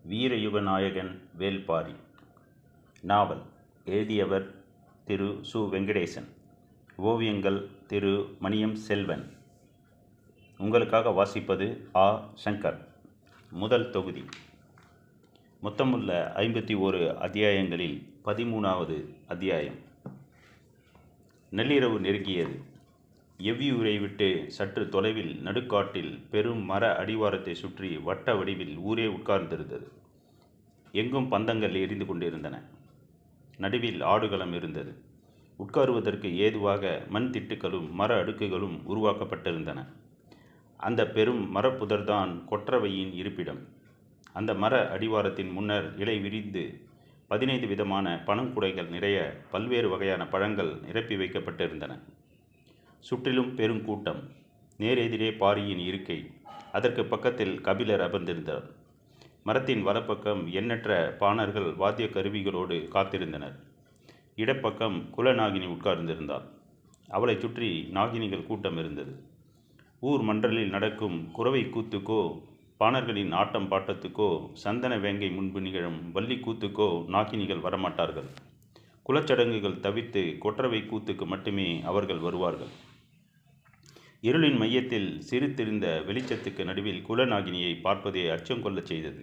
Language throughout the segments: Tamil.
வீரயுகநாயகன் வேள்பாரி. நாவல் எழுதியவர் திரு சு. வெங்கடேசன். ஓவியங்கள் திரு மணியம் செல்வன். உங்களுக்காக வாசிப்பது ஆ. சங்கர். முதல் தொகுதி. மொத்தமுள்ள 51 அத்தியாயங்களில் 13வது அத்தியாயம். நள்ளிரவு நெருங்கியது. எவ்வியூரை விட்டு சற்று தொலைவில் நடுக்காட்டில் பெரும் மர அடிவாரத்தை சுற்றி வட்ட வடிவில் ஊரே உட்கார்ந்திருந்தது. எங்கும் பந்தங்கள் எரிந்து கொண்டிருந்தன. நடுவில் ஆடுகளம் இருந்தது. உட்காருவதற்கு ஏதுவாக மண் திட்டுகளும் மர அடுக்குகளும் உருவாக்கப்பட்டிருந்தன. அந்த பெரும் மரப்புதர்தான் கொற்றவையின் இருப்பிடம். அந்த மர அடிவாரத்தின் முன்னர் இலை விரிந்து 15 விதமான பனங்குடைகள் நிறைய பல்வேறு வகையான பழங்கள் நிரப்பி வைக்கப்பட்டிருந்தன. சுற்றிலும் பெருங்கூட்டம். நேரெதிரே பாரியின் இருக்கை. அதற்கு பக்கத்தில் கபிலர் அமர்ந்திருந்தார். மரத்தின் வலப்பக்கம் எண்ணற்ற பாணர்கள் வாத்திய கருவிகளோடு காத்திருந்தனர். இடப்பக்கம் குலநாகினி உட்கார்ந்திருந்தாள். அவளை சுற்றி நாகினிகள் கூட்டம் இருந்தது. ஊர் மன்றலில் நடக்கும் குறவை கூத்துக்கோ, பாணர்களின் ஆட்டம் பாட்டத்துக்கோ, சந்தன வேங்கை முன்பு நிகழும் வள்ளி கூத்துக்கோ நாகினிகள் வரமாட்டார்கள். குலச்சடங்குகள் தவிர்த்து கொற்றவை கூத்துக்கு மட்டுமே அவர்கள் வருவார்கள். இருளின் மையத்தில் சிரித்திருந்த வெளிச்சத்துக்கு நடுவில் குலநாகினியை பார்ப்பதே அச்சம் கொள்ளச் செய்தது.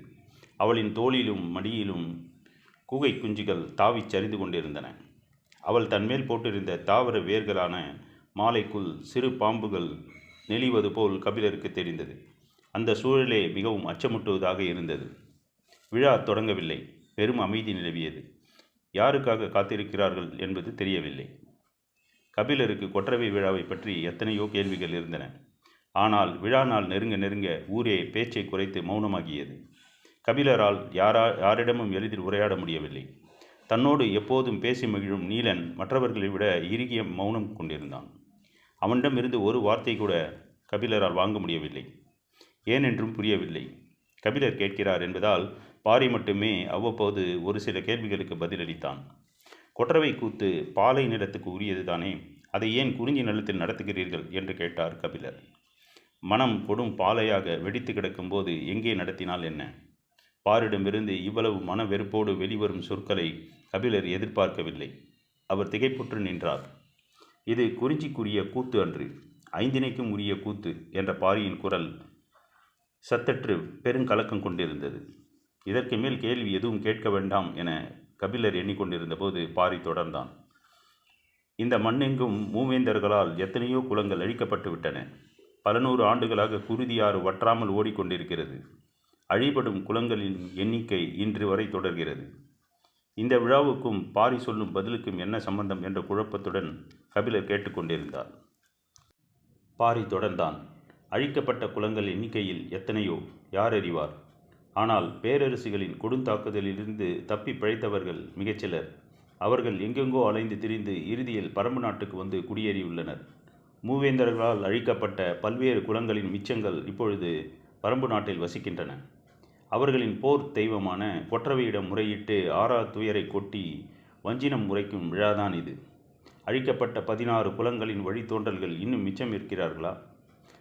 அவளின் தோளிலும் மடியிலும் கூகை குஞ்சுகள் தாவிச் சரிந்து கொண்டிருந்தன. அவள் தன்மேல் போட்டிருந்த தாவர வேர்களான மாலைக்குள் சிறு பாம்புகள் நெளிவது போல் கபிலருக்கு தெரிந்தது. அந்த சூழலே மிகவும் அச்சமூட்டுவதாக இருந்தது. விழா தொடங்கவில்லை. பெரும் அமைதி நிலவியது. யாருக்காக காத்திருக்கிறார்கள் என்பது தெரியவில்லை. கபிலருக்கு கொற்றவை விழாவை பற்றி எத்தனையோ கேள்விகள் இருந்தன. ஆனால் விழா நாள் நெருங்க நெருங்க ஊரே பேச்சை குறைத்து மௌனமாகியது. கபிலரால் யாரிடமும் எளிதில் உரையாட முடியவில்லை. தன்னோடு எப்போதும் பேசி மகிழும் நீலன் மற்றவர்களை விட இறுகிய மௌனம் கொண்டிருந்தான். அவனிடமிருந்து ஒரு வார்த்தை கூட கபிலரால் வாங்க முடியவில்லை. ஏனென்றும் புரியவில்லை. கபிலர் கேட்கிறார் என்பதால் பாரி மட்டுமே அவ்வப்போது ஒரு சில கேள்விகளுக்கு பதிலளித்தான். கொற்றவை கூத்து பாலை நிலத்துக்கு உரியது தானே, அதை ஏன் குறிஞ்சி நிலத்தில் நடத்துகிறீர்கள் என்று கேட்டார் கபிலர். மனம் கொடும் பாலையாக வெடித்து கிடக்கும்போது எங்கே நடத்தினால் என்ன? பாரிடமிருந்து இவ்வளவு மன வெறுப்போடு வெளிவரும் சொற்களை கபிலர் எதிர்பார்க்கவில்லை. அவர் திகைப்புற்று நின்றார். இது குறிஞ்சிக்குரிய கூத்து அன்று, ஐந்தினைக்கும் உரிய கூத்து என்ற பாரியின் குரல் சத்தற்று பெருங்கலக்கம் கொண்டிருந்தது. இதற்கு மேல் கேள்வி எதுவும் கேட்க வேண்டாம் என கபிலர் எண்ணிக்கொண்டிருந்த போது பாரி தொடர்ந்தான். இந்த மண்ணெங்கும் மூவேந்தர்களால் எத்தனையோ குலங்கள் அழிக்கப்பட்டு விட்டன. பல நூறு ஆண்டுகளாக குருதியாறு வற்றாமல் ஓடிக்கொண்டிருக்கிறது. அழிபடும் குலங்களின் எண்ணிக்கை இன்று வரை தொடர்கிறது. இந்த விழாவுக்கும் பாரி சொல்லும் பதிலுக்கும் என்ன சம்பந்தம் என்ற குழப்பத்துடன் கபிலர் கேட்டுக்கொண்டிருந்தார். பாரி தொடர்ந்தான். அழிக்கப்பட்ட குலங்கள் எண்ணிக்கையில் எத்தனையோ, யார் அறிவார்? ஆனால் பேரரசுகளின் கொடுந்தாக்குதலிலிருந்து தப்பி பிழைத்தவர்கள் மிகச்சிலர். அவர்கள் எங்கெங்கோ அலைந்து திரிந்து இறுதியில் பரம்பு நாட்டுக்கு வந்து குடியேறியுள்ளனர். மூவேந்தர்களால் அழிக்கப்பட்ட பல்வேறு குலங்களின் மிச்சங்கள் இப்பொழுது பரம்பு நாட்டில் வசிக்கின்றன. அவர்களின் போர் தெய்வமான கொற்றவையிடம் முறையிட்டு ஆறா துயரை கொட்டி வஞ்சினம் உரைக்கும் விழாதான் இது. அழிக்கப்பட்ட 16 குலங்களின் வழித்தோன்றல்கள் இன்னும் மிச்சம் இருக்கிறார்களா?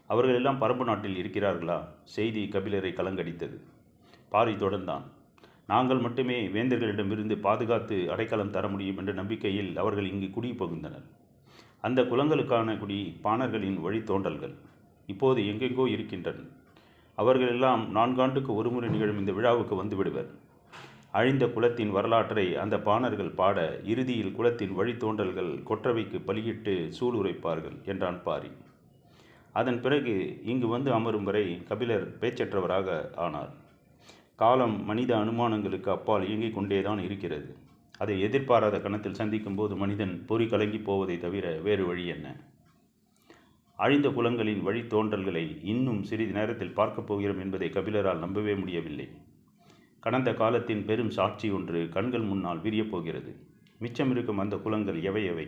அவர்களெல்லாம் பரம்பு நாட்டில் இருக்கிறார்களா? செய்தி கபிலரை கலங்கடித்தது. பாரி தொடர்ந்தான். நாங்கள் மட்டுமே வேந்தர்களிடமிருந்து பாதுகாத்து அடைக்கலம் தர முடியும் என்ற நம்பிக்கையில் அவர்கள் இங்கு குடி புகுந்தனர். அந்த குலங்களுக்கான குடி பாணர்களின் வழித்தோன்றல்கள் இப்போது எங்கெங்கோ இருக்கின்றனர். அவர்களெல்லாம் 4 ஆண்டுக்கு ஒருமுறை நிகழும் இந்த விழாவுக்கு வந்துவிடுவர். அழிந்த குலத்தின் வரலாற்றை அந்த பாணர்கள் பாட இறுதியில் குலத்தின் வழித்தோன்றல்கள் கொற்றவைக்கு பலியிட்டு சூளுரைப்பார்கள் என்றான் பாரி. அதன் பிறகு இங்கு வந்து அமரும் வரை கபிலர் பேச்சற்றவராக ஆனார். காலம் மனித அனுமானங்களுக்கு அப்பால் இயங்கிக் கொண்டேதான் இருக்கிறது. அதை எதிர்பாராத கணத்தில் சந்திக்கும் போது மனிதன் பொறி கலங்கி போவதை தவிர வேறு வழி என்ன? அழிந்த குலங்களின் வழித்தோன்றல்களை இன்னும் சிறிது நேரத்தில் பார்க்கப் போகிறோம் என்பதை கபிலரால் நம்பவே முடியவில்லை. கடந்த காலத்தின் பெரும் சாட்சி ஒன்று கண்கள் முன்னால் விரியப் போகிறது. மிச்சமிருக்கும் அந்த குலங்கள் எவை எவை?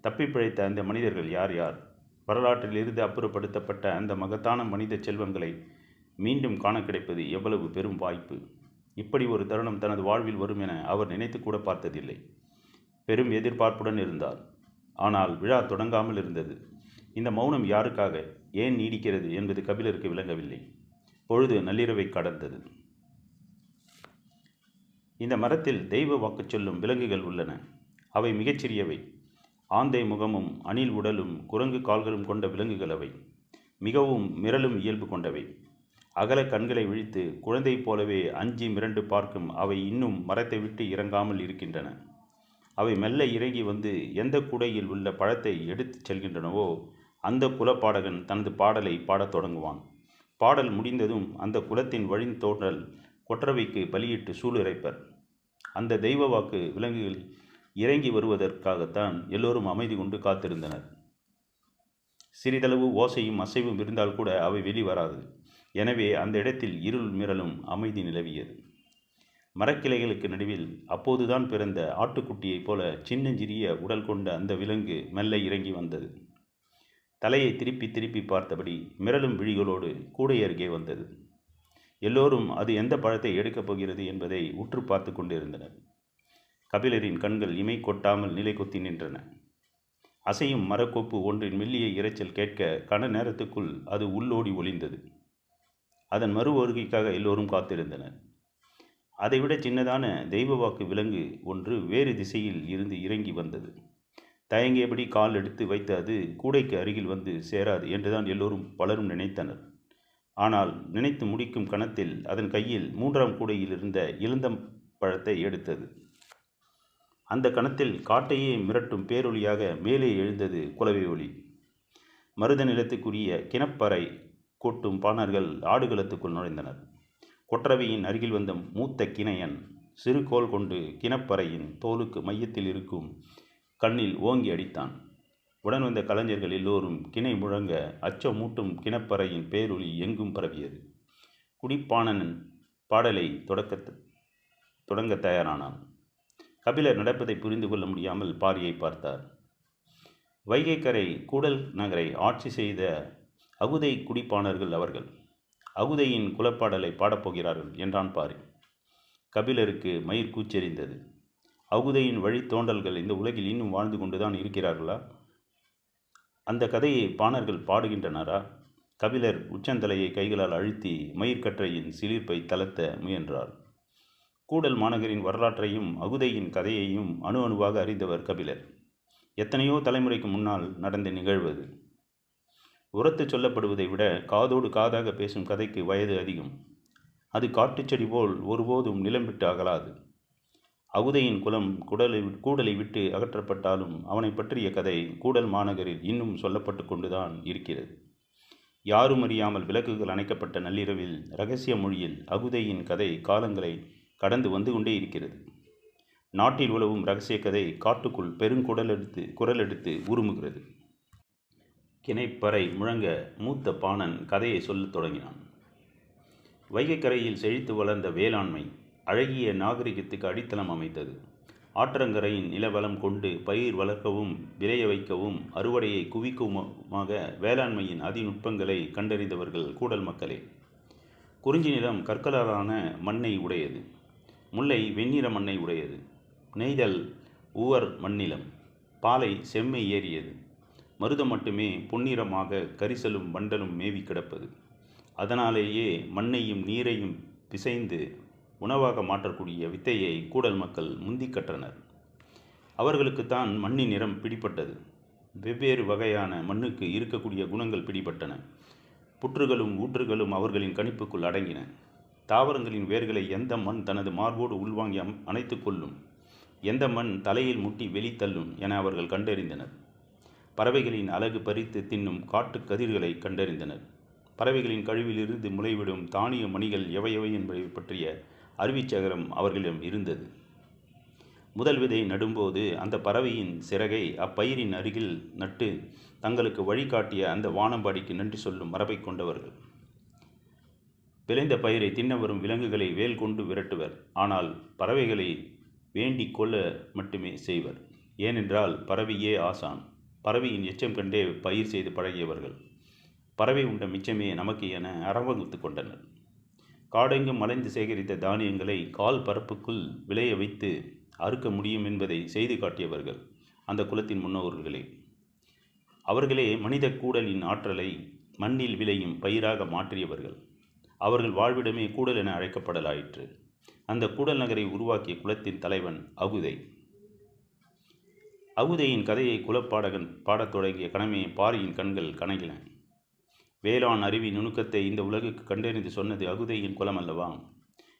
தப்பி பிழைத்த அந்த மனிதர்கள் யார் யார்? வரலாற்றில் இருந்து அப்புறப்படுத்தப்பட்ட அந்த மகத்தான மனித செல்வங்களை மீண்டும் காண கிடைப்பது எவ்வளவு பெரும் வாய்ப்பு! இப்படி ஒரு தருணம் தனது வாழ்வில் வரும் என அவர் நினைத்து கூட பார்த்ததில்லை. பெரும் எதிர்பார்ப்புடன் இருந்தார். ஆனால் விழா தொடங்காமல் இருந்தது. இந்த மௌனம் யாருக்காக, ஏன் நீடிக்கிறது என்பது கபிலருக்கு விளங்கவில்லை. பொழுது நள்ளிரவை கடந்தது. இந்த மரத்தில் தெய்வ வாக்கு சொல்லும் விலங்குகள் உள்ளன. அவை மிகச்சிறியவை. ஆந்தை முகமும் அணில் உடலும் குரங்கு கால்களும் கொண்ட விலங்குகள் அவை. மிகவும் மிரளும் இயல்பு கொண்டவை. அகல கண்களை விழித்து குழந்தை போலவே அஞ்சி மிரண்டு பார்க்கும் அவை இன்னும் மரத்தை விட்டு இறங்காமல் இருக்கின்றன. அவை மெல்ல இறங்கி வந்து எந்த கூடையில் உள்ள பழத்தை எடுத்துச் செல்கின்றனவோ அந்த குலப்பாடகன் தனது பாடலை பாடத் தொடங்குவான். பாடல் முடிந்ததும் அந்த குலத்தின் வழித்தோன்றல் கொற்றவைக்கு பலியிட்டு சூளுரைப்பர். அந்த தெய்வ வாக்கு விலங்குகள் இறங்கி வருவதற்காகத்தான் எல்லோரும் அமைதி கொண்டு காத்திருந்தனர். சிறிதளவு ஓசையும் அசைவும் இருந்தால் கூட அவை வெளிவராது. எனவே அந்த இடத்தில் இருள் மிரளும் அமைதி நிலவியது. மரக்கிளைகளுக்கு நடுவில் அப்போதுதான் பிறந்த ஆட்டுக்குட்டியைப் போல சின்னஞ்சிறிய உடல் கொண்ட அந்த விலங்கு மெல்ல இறங்கி வந்தது. தலையை திருப்பி திருப்பி பார்த்தபடி மிரளும் விழிகளோடு கூடை அருகே வந்தது. எல்லோரும் அது எந்த பழத்தை எடுக்கப் போகிறது என்பதை உற்று பார்த்து கொண்டிருந்தனர். கபிலரின் கண்கள் இமை கொட்டாமல் நிலை கொத்தி நின்றன. அசையும் மரக்கோப்பு ஒன்றின் மெல்லிய இரைச்சல் கேட்க கன நேரத்துக்குள் அது உள்ளோடி ஒளிந்தது. அதன் மறு வருகைக்காக எல்லோரும் காத்திருந்தனர். அதைவிட சின்னதான தெய்வ வாக்கு விலங்கு ஒன்று வேறு திசையில் இருந்து இறங்கி வந்தது. தயங்கியபடி கால் எடுத்து வைத்து அது கூடைக்கு அருகில் வந்து சேராது என்றுதான் எல்லோரும் பலரும் நினைத்தனர். ஆனால் நினைத்து முடிக்கும் கணத்தில் அதன் கையில் 3ஆம் கூடையில் இருந்த இளந்தம் பழத்தை எடுத்தது. அந்த கணத்தில் காட்டையே மிரட்டும் பேரொலியாக மேலே எழுந்தது குலவை ஒளி. மருத நிலத்துக்குரிய கிணப்பறை கூட்டும் பாணர்கள் ஆடுகளத்துக்குள் நுழைந்தனர். கொற்றவையின் அருகில் வந்த மூத்த கிணையன் சிறு கோல் கொண்டு கிணப்பறையின் தோலுக்கு மையத்தில் இருக்கும் கண்ணில் ஓங்கி அடித்தான். உடன் வந்த கலைஞர்கள் எல்லோரும் கிணை முழங்க அச்சமூட்டும் கிணப்பறையின் பேரொலி எங்கும் பரவியது. குடிப்பாணன் பாடலை தொடங்க தயாரானான். கபிலர் நடப்பதை புரிந்து கொள்ள முடியாமல் பாரியை பார்த்தார். வைகைக்கரை கூடல் நகரை ஆட்சி செய்த அகுதை குடிப்பாணர்கள் அவர்கள். அகுதையின் குலப்பாடலை பாடப்போகிறார்கள் என்றான் பாரி. கபிலருக்கு மயிர் கூச்செறிந்தது. அகுதையின் வழித்தோன்றல்கள் இந்த உலகில் இன்னும் வாழ்ந்து கொண்டுதான் இருக்கிறார்களா? அந்த கதையை பாணர்கள் பாடுகின்றனரா? கபிலர் உச்சந்தலையை கைகளால் அழுத்தி மயிர்கற்றையின் சிலிர்ப்பை தளர்த்த முயன்றார். கூடல் மாநகரின் வரலாற்றையும் அகுதையின் கதையையும் அணு அணுவாக அறிந்தவர் கபிலர். எத்தனையோ தலைமுறைக்கு முன்னால் நடந்த நிகழ்வது. உரத்து சொல்லப்படுவதை விட காதோடு காதாக பேசும் கதைக்கு வயது அதிகம். அது காட்டுச்செடி போல் ஒருபோதும் நிலம் விட்டு அகலாது. அகுதையின் குலம் கூடலை விட்டு அகற்றப்பட்டாலும் அவனை பற்றிய கதை கூடல் மாநகரில் இன்னும் சொல்லப்பட்டு கொண்டுதான் இருக்கிறது. யாரும் அறியாமல் விளக்குகள் அணைக்கப்பட்ட நள்ளிரவில் இரகசிய மொழியில் அகுதையின் கதை காலங்களை கடந்து வந்து கொண்டே இருக்கிறது. நாட்டில் உலவும் இரகசிய கதை காட்டுக்குள் குரல் எடுத்து உருமுகிறது. கிணைப்பறை முழங்க மூத்த பாணன் கதையை சொல்லத் தொடங்கினான். வைகைக்கரையில் செழித்து வளர்ந்த வேளாண்மை அழகிய நாகரிகத்துக்கு அடித்தளம் அமைத்தது. ஆற்றங்கரையின் நிலவளம் கொண்டு பயிர் வளர்க்கவும் விளைய வைக்கவும் அறுவடையை குவிக்குமாக வேளாண்மையின் அதிநுட்பங்களை கண்டறிந்தவர்கள் கூடல் மக்களே. குறிஞ்சி நிலம் கற்களாலான மண்ணை உடையது. முல்லை வெண்ணிற மண்ணை உடையது. நெய்தல் உவர் மண்ணிலம். பாலை செம்மை ஏறியது. மருதம் மட்டுமே பொன்னிறமாக கரிசலும் வண்டலும் மேவி கிடப்பது. அதனாலேயே மண்ணையும் நீரையும் பிசைந்து உணவாக மாற்றக்கூடிய வித்தையை கூடல் மக்கள் முந்தி கற்றனர். அவர்களுக்குத்தான் மண்ணின் நிறம் பிடிப்பட்டது. வெவ்வேறு வகையான மண்ணுக்கு இருக்கக்கூடிய குணங்கள் பிடிபட்டன. புற்றுகளும் ஊற்றுகளும் அவர்களின் கணிப்புக்குள் அடங்கின. தாவரங்களின் வேர்களை எந்த மண் தனது மார்போடு உள்வாங்கி அணைத்து கொள்ளும், எந்த மண் தலையில் முட்டி வெளித்தள்ளும் என அவர்கள் கண்டறிந்தனர். பறவைகளின் அலகு பறித்து தின்னும் காட்டு கதிர்களை கண்டறிந்தனர். பறவைகளின் கழிவிலிருந்து முளைவிடும் தானிய மணிகள் எவையவை என்பதை பற்றிய அறிவிச்சகரம் அவர்களிடம் இருந்தது. முதல் விதை நடும்போது அந்த பறவையின் சிறகை அப்பயிரின் அருகில் நட்டு தங்களுக்கு வழிகாட்டிய அந்த வானம்பாடிக்கு நன்றி சொல்லும் மரபை கொண்டவர்கள். விளைந்த பயிரை தின்ன வரும் விலங்குகளை வேல் கொண்டு விரட்டுவர். ஆனால் பறவைகளை வேண்டி கொள்ள மட்டுமே செய்வர். ஏனென்றால் பறவையே ஆசான். பறவையின் எச்சம் கண்டே பயிர் செய்து பழகியவர்கள். பறவை உண்ட மிச்சமே நமக்கு என அரவங்குத்து கொண்டனர். காடெங்கும் மலைந்து சேகரித்த தானியங்களை கால் பரப்புக்குள் விளைய வைத்து அறுக்க முடியும் என்பதை செய்து காட்டியவர்கள் அந்த குலத்தின் முன்னோர்களே. அவர்களே மனித கூடலின் ஆற்றலை மண்ணில் விளையும் பயிராக மாற்றியவர்கள். அவர்கள் வாழ்விடமே கூடல் என அழைக்கப்படலாயிற்று. அந்த கூடல் நகரை உருவாக்கிய குலத்தின் தலைவன் அகுதை. அகுதையின் கதையை குலப்பாடகன் பாடத் தொடங்கிய கணமே பாரியின் கண்கள் கனகின. வேளாண் அறிவி நுணுக்கத்தை இந்த உலகுக்கு கண்டறிந்து சொன்னது அகுதையின் குலம் அல்லவா?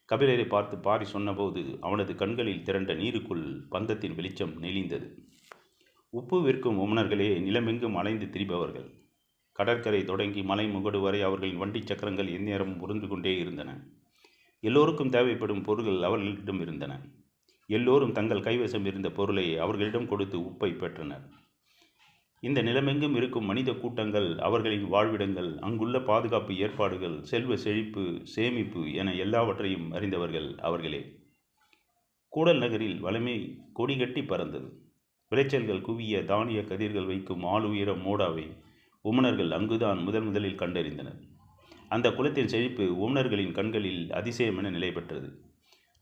கபிலரை பார்த்து பாரி சொன்னபோது அவனது கண்களில் திரண்ட நீருக்குள் பந்தத்தின் வெளிச்சம் நெளிந்தது. உப்பு விற்கும் உமணர்களே நிலமெங்கும் அலைந்து திரிபவர்கள். கடற்கரை தொடங்கி மலை முகடு வரை அவர்களின் வண்டி சக்கரங்கள் எந்நேரமும் உருந்து கொண்டே இருந்தன. எல்லோருக்கும் தேவைப்படும் பொருள்கள் அவர்களிடம் இருந்தன. எல்லோரும் தங்கள் கைவசம் இருந்த பொருளை அவர்களிடம் கொடுத்து உப்பை பெற்றனர். இந்த நிலமெங்கும் இருக்கும் மனித கூட்டங்கள், அவர்களின் வாழ்விடங்கள், அங்குள்ள பாதுகாப்பு ஏற்பாடுகள், செல்வ செழிப்பு, சேமிப்பு என எல்லாவற்றையும் அறிந்தவர்கள் அவர்களே. கூடல் நகரில் வளமை கொடிகட்டி பறந்தது. விளைச்சல்கள் குவிய தானிய கதிர்கள் வைக்கும் ஆளுயர மோடாவை உமணர்கள் அங்குதான் முதலில் கண்டறிந்தனர். அந்த குலத்தின் செழிப்பு உமணர்களின் கண்களில் அதிசயமென நிலை பெற்றது.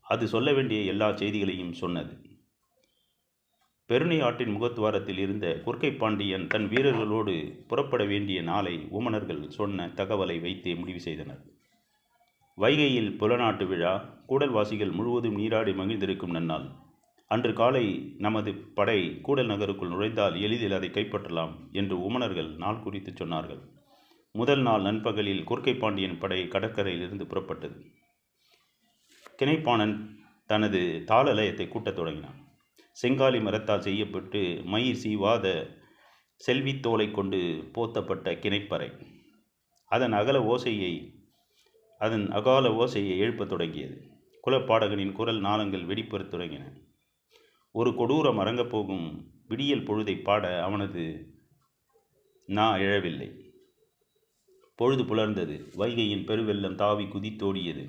அது சொல்ல வேண்டிய எல்லா செய்திகளையும் சொன்னது. பெருணை ஆற்றின் முகத்துவாரத்தில் இருந்த குறுக்கை பாண்டியன் தன் வீரர்களோடு புறப்பட வேண்டிய நாளை உமணர்கள் சொன்ன தகவலை வைத்தே முடிவு செய்தனர். வைகையில் புலநாட்டு விழா, கூடல்வாசிகள் முழுவதும் நீராடி மகிழ்ந்திருக்கும் நன்னாள். அன்று காலை நமது படை கூடல் நகருக்குள் நுழைந்தால் எளிதில் அதை கைப்பற்றலாம் என்று உமணர்கள் நாள் குறித்து சொன்னார்கள். முதல் நாள் நண்பகலில் குறுக்கை பாண்டியன் படை கடற்கரையிலிருந்து புறப்பட்டது. கிணைப்பாணன் தனது தாளலயத்தை கூட்டத் தொடங்கினான். செங்காலி மரத்தால் செய்யப்பட்டு மயிர் சீவாத செல்வித்தோலை கொண்டு போத்தப்பட்ட கிணைப்பறை அதன் அகால ஓசையை எழுப்பத் தொடங்கியது. குலப்பாடகனின் குரல் நாளங்கள் வெடிப்பெறத் தொடங்கின. ஒரு கொடூரம் அரங்கப் போகும் விடியல் பொழுதை பாட அவனது எழவில்லை. பொழுது புலர்ந்தது. வைகையின் பெருவெள்ளம் தாவி குதித்தோடியது.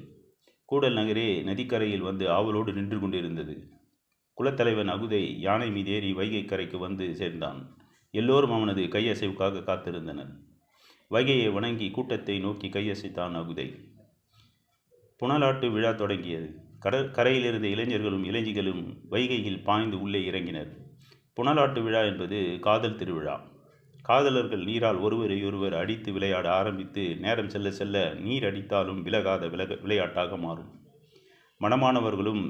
கூடல் நகரே நதிக்கரையில் வந்து ஆவலோடு நின்று கொண்டிருந்தது. குலத்தலைவன் அகுதை யானை மீதேறி வைகை கரைக்கு வந்து சேர்ந்தான். எல்லோரும் அவனது கையசைவுக்காக காத்திருந்தனர். வைகையை வணங்கி கூட்டத்தை நோக்கி கையசைத்தான் அகுதை. புனலாட்டு விழா தொடங்கியது. கரையிலிருந்த இளைஞர்களும் இளைஞிகளும் வைகையில் பாய்ந்து உள்ளே இறங்கினர். புனலாட்டு விழா என்பது காதல் திருவிழா. காதலர்கள் நீரால் ஒருவரையொருவர் அடித்து விளையாட ஆரம்பித்து நேரம் செல்ல செல்ல நீர் அடித்தாலும் விலகாத விளையாட்டாக மாறும். மணமானவர்களும்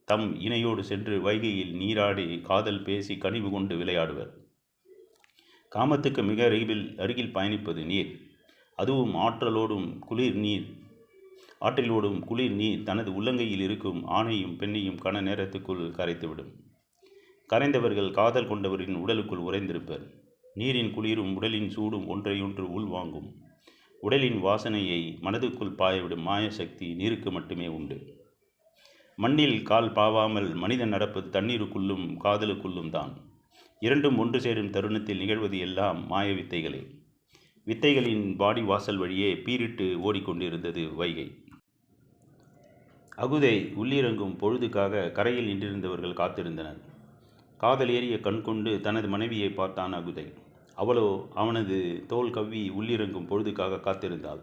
தம் இணையோடு சென்று வைகையில் நீராடி காதல் பேசி கனிவு கொண்டு விளையாடுவர். காமத்துக்கு மிக அருகில் பயணிப்பது நீர். அதுவும் ஆற்றிலோடும் குளிர் நீர் தனது உள்ளங்கையில் இருக்கும் ஆணையும் பெண்ணையும் கன நேரத்துக்குள் கரைத்துவிடும். கரைந்தவர்கள் காதல் கொண்டவரின் உடலுக்குள் உறைந்திருப்பர். நீரின் குளிரும் உடலின் சூடும் ஒன்றையொன்று உள்வாங்கும். உடலின் வாசனையை மனதுக்குள் பாயவிடும் மாயசக்தி நீருக்கு மட்டுமே உண்டு. மண்ணில் கால் பாவாமல் மனிதன் நடப்பது தண்ணீருக்குள்ளும் காதலுக்குள்ளும் தான். இரண்டும் ஒன்று சேரும் தருணத்தில் நிகழ்வது எல்லாம் மாய வித்தைகளே. வித்தைகளின் வாடி வாசல் வழியே பீரிட்டு ஓடிக்கொண்டிருந்தது வைகை. அகுதை உள்ளிறங்கும் பொழுதுக்காக கரையில் நின்றிருந்தவர்கள் காத்திருந்தனர். காதல் ஏறிய கண் கொண்டு தனது மனைவியை பார்த்தான் அகுதை. அவளோ அவனது தோல் கவ்வி உள்ளிறங்கும் பொழுதுக்காக காத்திருந்தாள்.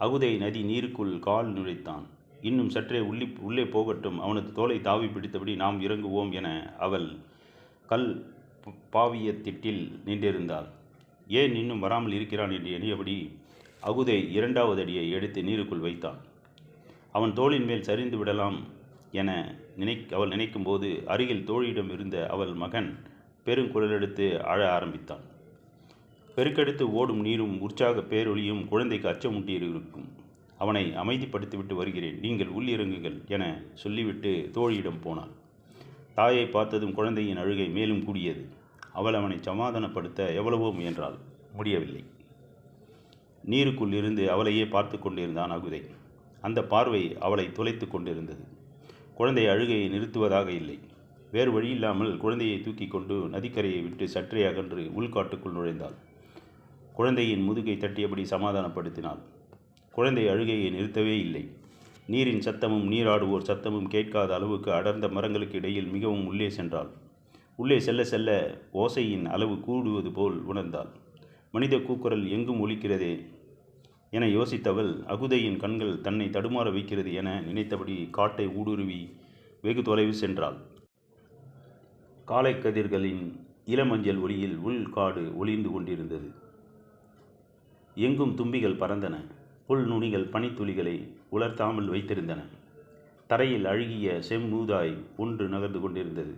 அகுதை நதி நீருக்குள் கால் நுழைத்தான். இன்னும் சற்றே உள்ளே போகட்டும், அவனது தோலை தாவி பிடித்தபடி நாம் இறங்குவோம் என அவள் கல் பாவியத்திட்டில் நின்றிருந்தாள். ஏன் இன்னும் வராமல் இருக்கிறான் என்று எண்ணியபடி அகுதை 2வது அடியை எடுத்து நீருக்குள் வைத்தான். அவன் தோளின் மேல் சரிந்து விடலாம் என அவள் நினைக்கும் போது அருகில் தோழியிடம் இருந்த அவள் மகன் பெருங்குரலெடுத்து அழ ஆரம்பித்தான். பெருக்கெடுத்து ஓடும் நீரும் உற்சாக பேரொளியும் குழந்தைக்கு அச்சமூட்டியிருக்கும். அவனை அமைதிப்படுத்திவிட்டு வருகிறேன், நீங்கள் உள்ளிறங்குங்கள் என சொல்லிவிட்டு தோழியிடம் போனாள். தாயை பார்த்ததும் குழந்தையின் அழுகை மேலும் கூடியது. அவள் அவனை சமாதானப்படுத்த எவ்வளவோ முயன்றாள், முடியவில்லை. நீருக்குள் இருந்து அவளையே பார்த்து கொண்டிருந்தான் அகுதை. அந்த பார்வை அவளை துளைத்து கொண்டிருந்தது. குழந்தை அழுகையை நிறுத்துவதாக இல்லை. வேறு வழியில்லாமல் குழந்தையை தூக்கி கொண்டு நதிக்கரையை விட்டு சற்றே அகன்று உள்காட்டுக்குள் நுழைந்தாள். குழந்தையின் முதுகை தட்டியபடி சமாதானப்படுத்தினாள். குழந்தை அழுகையை நிறுத்தவே இல்லை. நீரின் சத்தமும் நீராடுவோர் சத்தமும் கேட்காத அளவுக்கு அடர்ந்த மரங்களுக்கு இடையில் மிகவும் உள்ளே சென்றாள். உள்ளே செல்ல செல்ல ஓசையின் அளவு கூடுவது போல் உணர்ந்தாள். மனித கூக்குரல் எங்கும் ஒலிக்கிறதே என யோசித்தவள் அகுதையின் கண்கள் தன்னை தடுமாற வைக்கிறது என நினைத்தபடி காட்டை ஊடுருவி வெகு தொலைவு சென்றாள். காலை கதிர்களின் இளமஞ்சள் ஒளியில் உள்காடு ஒளிர்ந்து கொண்டிருந்தது. எங்கும் தும்பிகள் பறந்தன. புல் நுனிகள் பனித்துளிகளை உலர்த்தாமல் வைத்திருந்தன. தரையில் அழுகிய செம்மூதாய் ஒன்று நகர்ந்து கொண்டிருந்தது.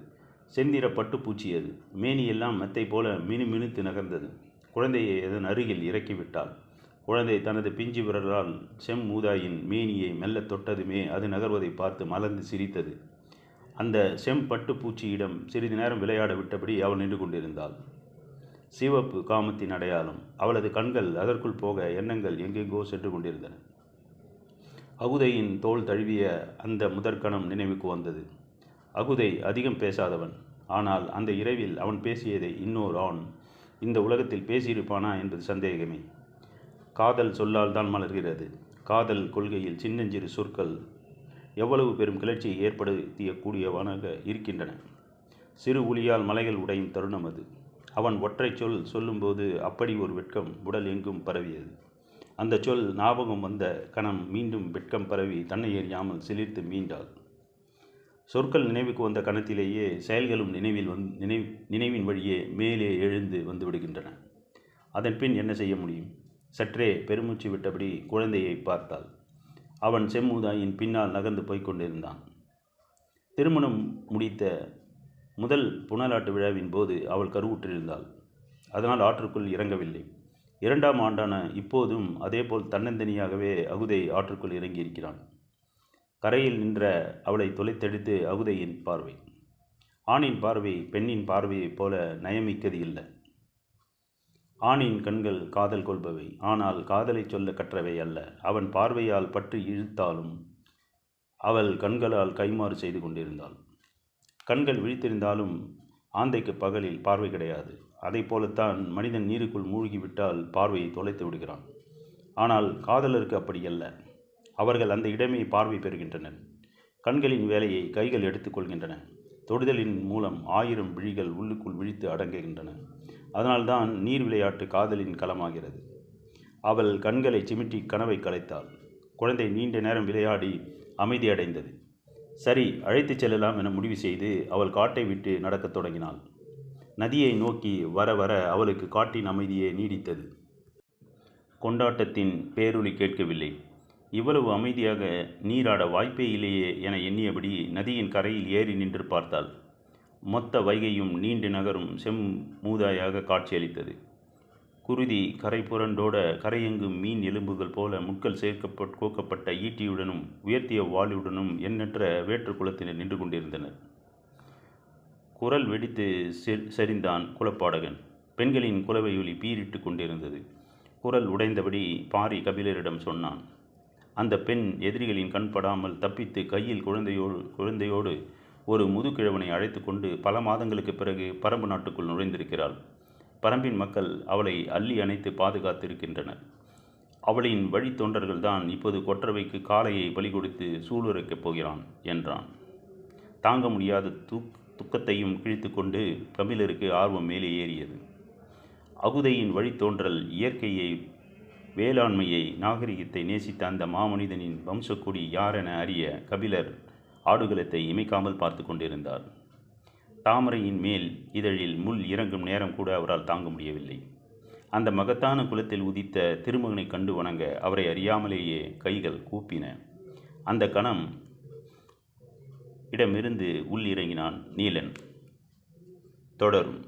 செந்திர பட்டுப்பூச்சி அது. மேனியெல்லாம் மெத்தை போல மினுமினுத்து நகர்ந்தது. குழந்தையை அதன் அருகில் இறக்கிவிட்டாள். குழந்தை தனது பிஞ்சு விரலால் செம்மூதாயின் மேனியை மெல்ல தொட்டதுமே அது நகர்வதை பார்த்து மலர்ந்து சிரித்தது. அந்த செம்பட்டுப்பூச்சியிடம் சிறிது நேரம் விளையாட விட்டபடி அவள் நின்று கொண்டிருந்தாள். சிவப்பு காமத்தின் அடையாளம். அவளது கண்கள் அதற்குள் போக எண்ணங்கள் எங்கெங்கோ சென்று கொண்டிருந்தன. அகுதையின் தோள் தழுவிய அந்த முதற்கணம் நினைவுக்கு வந்தது. அகுதை அதிகம் பேசாதவன். ஆனால் அந்த இரவில் அவன் பேசியதை இன்னொரு ஆண் இந்த உலகத்தில் பேசியிருப்பானா என்பது சந்தேகமே. காதல் சொல்லால் தான் மலர்கிறது. காதல் கொள்கையில் சின்னஞ்சிறு சொற்கள் எவ்வளவு பெரும் கிளர்ச்சியை ஏற்படுத்தியக்கூடியவனாக இருக்கின்றன. சிறு ஒளியால் மலைகள் உடையும் தருணம் அது. அவன் ஒற்றை சொல் சொல்லும்போது அப்படி ஒரு வெட்கம் உடல் எங்கும் பரவியது. அந்த சொல் ஞாபகம் வந்த கணம் மீண்டும் வெட்கம் பரவி தன்னை எறியாமல் சிலிர்த்து மீண்டாள். சொற்கள் நினைவுக்கு வந்த கணத்திலேயே செயல்களும் நினைவின் வழியே மேலே எழுந்து வந்து விடுகின்றன. அதன் பின் என்ன செய்ய முடியும்? சற்றே பெருமூச்சு விட்டபடி குழந்தையை பார்த்தாள். அவன் செம்மூதாயின் பின்னால் நகர்ந்து போய்க் கொண்டிருந்தான். திருமணம் முடித்த முதல் புனலாட்டு விழாவின் போது அவள் கருவுற்றிருந்தாள். அதனால் ஆற்றுக்குள் இறங்கவில்லை. 2ஆம் ஆண்டான இப்போதும் அதேபோல் தன்னந்தனியாகவே அகுதை ஆற்றுக்குள் இறங்கியிருக்கிறான். கரையில் நின்ற அவளை தொலைத்தெடுத்து அகுதையின் பார்வை. ஆணின் பார்வை பெண்ணின் பார்வையைப் போல நயமிக்கது இல்லை. ஆணின் கண்கள் காதல் கொள்பவை. ஆனால் காதலை சொல்ல கற்றவை அல்ல. அவன் பார்வையால் பற்றி இழுத்தாலும் அவள் கண்களால் கைமாறு செய்து கொண்டிருந்தாள். கண்கள் விழித்திருந்தாலும் ஆந்தைக்கு பகலில் பார்வை கிடையாது. அதை போலத்தான் மனிதன் நீருக்குள் மூழ்கிவிட்டால் பார்வையை தொலைத்து விடுகிறான். ஆனால் காதலருக்கு அப்படியல்ல. அவர்கள் அந்த இடமே பார்வை பெறுகின்றனர். கண்களின் வேலையை கைகள் எடுத்துக்கொள்கின்றன. தொடுதலின் மூலம் 1000 விழிகள் உள்ளுக்குள் விழித்து அடங்குகின்றன. அதனால்தான் நீர் விளையாட்டு காதலின் களமாகிறது. அவள் கண்களை சிமிட்டி கனவை கலைத்தாள். குழந்தை நீண்ட நேரம் விளையாடி அமைதியடைந்தது. சரி, அழைத்துச் செல்லலாம் என முடிவு செய்து அவள் காட்டை விட்டு நடக்கத் தொடங்கினாள். நதியை நோக்கி வர வர அவளுக்கு காட்டின் அமைதியே நீடித்தது. கொண்டாட்டத்தின் பேரொலி கேட்கவில்லை. இவ்வளவு அமைதியாக நீராட வாய்ப்பே இல்லையே என எண்ணியபடி நதியின் கரையில் ஏறி நின்று பார்த்தாள். மொத்த வைகையும் நீண்டு நகரும் செம்மூதாயாக காட்சியளித்தது. குருதி கரை புரண்டோட கரையெங்கும் மீன் எலும்புகள் போல முட்கள் கோக்கப்பட்ட ஈட்டியுடனும் உயர்த்திய வாளுடனும் எண்ணற்ற வேற்று குலத்தினர் நின்று கொண்டிருந்தனர். குரல் வெடித்து சரிந்தான் குலப்பாடகன். பெண்களின் குலவையொலி பீரிட்டு கொண்டிருந்தது. குரல் உடைந்தபடி பாரி கபிலரிடம் சொன்னான். அந்த பெண் எதிரிகளின் கண்படாமல் தப்பித்து கையில் குழந்தையோடு ஒரு முதுகிழவனை அழைத்து கொண்டு பல மாதங்களுக்கு பிறகு பரம்பு நாட்டுக்குள் நுழைந்திருக்கிறாள். பரம்பின் மக்கள் அவளை அள்ளி அணைத்து பாதுகாத்திருக்கின்றனர். அவளின் வழித்தொண்டர்கள்தான் இப்போது கொற்றவைக்கு காளையை பலி கொடுத்து சூளுரைக்கப் போகிறான் என்றான். தாங்க முடியாத துக்கத்தையும் கிழித்து கொண்டு கபிலருக்கு ஆர்வம் மேலே ஏறியது. அகுதையின் வழித்தோன்றல் இயற்கையை, வேளாண்மையை, நாகரிகத்தை நேசித்த அந்த மாமனிதனின் வம்சக்குடி யாரென அறிய கபிலர் ஆடுகளத்தை இமைக்காமல் பார்த்து கொண்டிருந்தார். தாமரையின் மேல் இதழில் முள் இறங்கும் நேரம் கூட அவரால் தாங்க முடியவில்லை. அந்த மகத்தான குலத்தில் உதித்த திருமகனை கண்டு வணங்க அவரை அறியாமலேயே கைகள் கூப்பின. அந்த கணம் இடமிருந்து உள் இறங்கினான் நீலன். தொடரும்.